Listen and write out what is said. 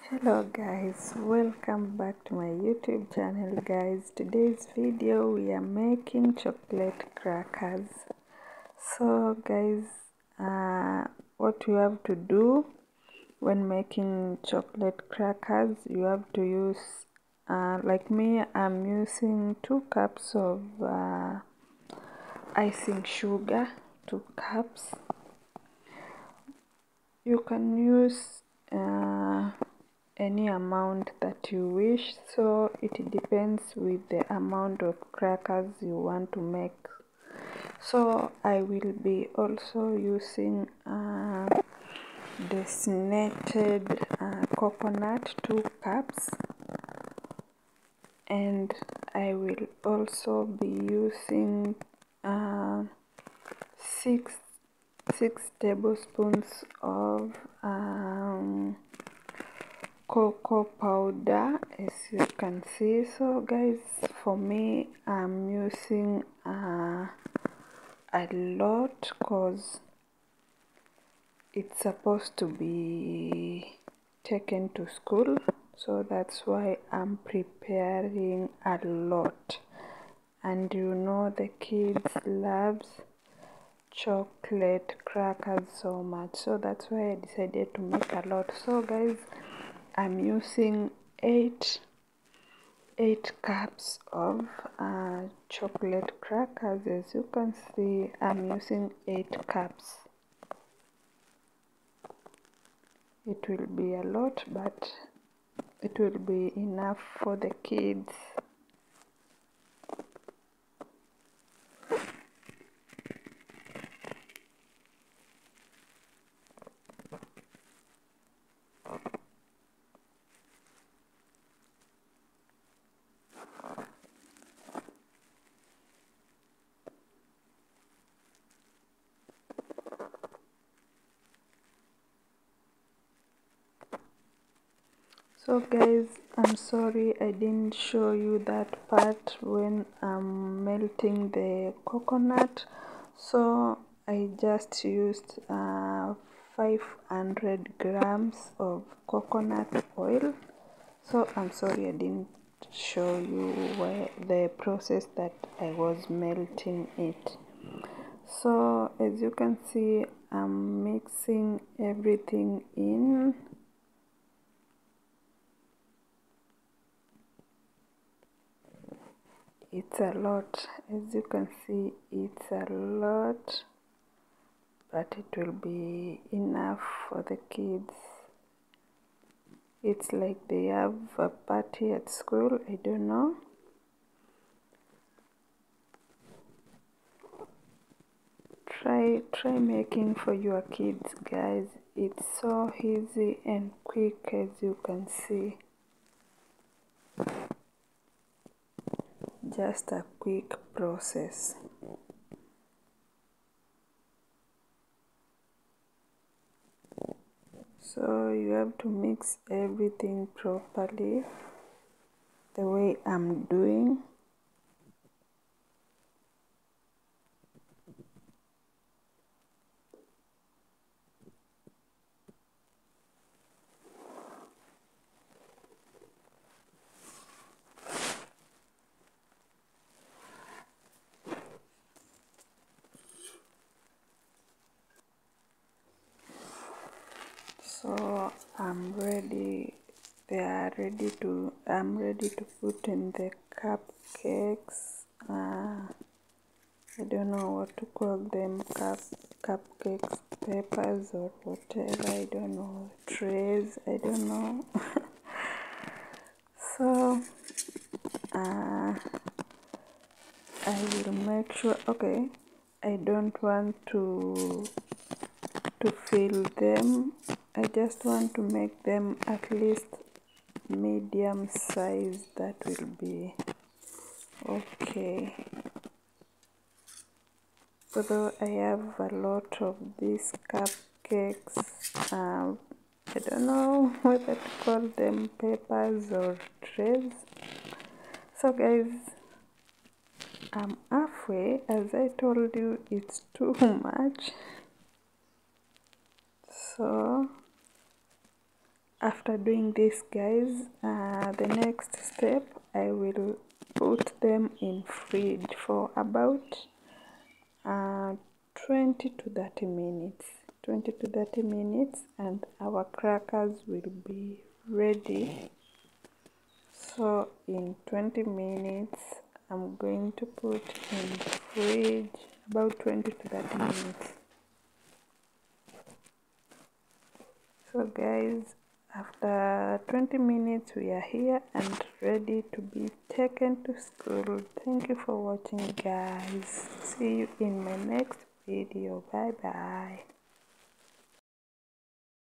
Hello guys, welcome back to my YouTube channel guys. Today's video we are making chocolate crackers. So guys, what you have to do when making chocolate crackers, you have to use like me, I'm using 2 cups of icing sugar, 2 cups. You can use any amount that you wish, so it depends with the amount of crackers you want to make. So I will be also using the snated coconut, 2 cups, and I will also be using 6 tablespoons of cocoa powder, as you can see. So guys, for me I'm using a lot because it's supposed to be taken to school, so that's why I'm preparing a lot. And you know the kids loves chocolate crackers so much, so that's why I decided to make a lot. So guys, I'm using 8 cups of chocolate crackers. As you can see, I'm using 8 cups. It will be a lot, but it will be enough for the kids. So guys, I'm sorry I didn't show you that part when I'm melting the coconut. So I just used 500 grams of coconut oil. So I'm sorry I didn't show you the process that I was melting it. So as you can see, I'm mixing everything in. It's a lot, as you can see, it's a lot, but it will be enough for the kids. It's like they have a party at school, I don't know. Try making for your kids guys. It's so easy and quick, as you can see. Just a quick process. So you have to mix everything properly the way I'm doing. So I'm ready. I'm ready to put in the cupcakes. I don't know what to call them, cupcakes, papers or whatever, I don't know, trays, I don't know. So I will make sure, okay, I don't want to fill them. I just want to make them at least medium size. That will be okay. Although I have a lot of these cupcakes, I don't know whether to call them papers or trays. So guys, I'm halfway. As I told you, it's too much. So after doing this, guys, the next step, I will put them in fridge for about 20 to 30 minutes. 20 to 30 minutes and our crackers will be ready. So in 20 minutes I'm going to put in fridge about 20 to 30 minutes. So guys, after 20 minutes we are here and ready to be taken to school. Thank you for watching, guys. See you in my next video. Bye bye.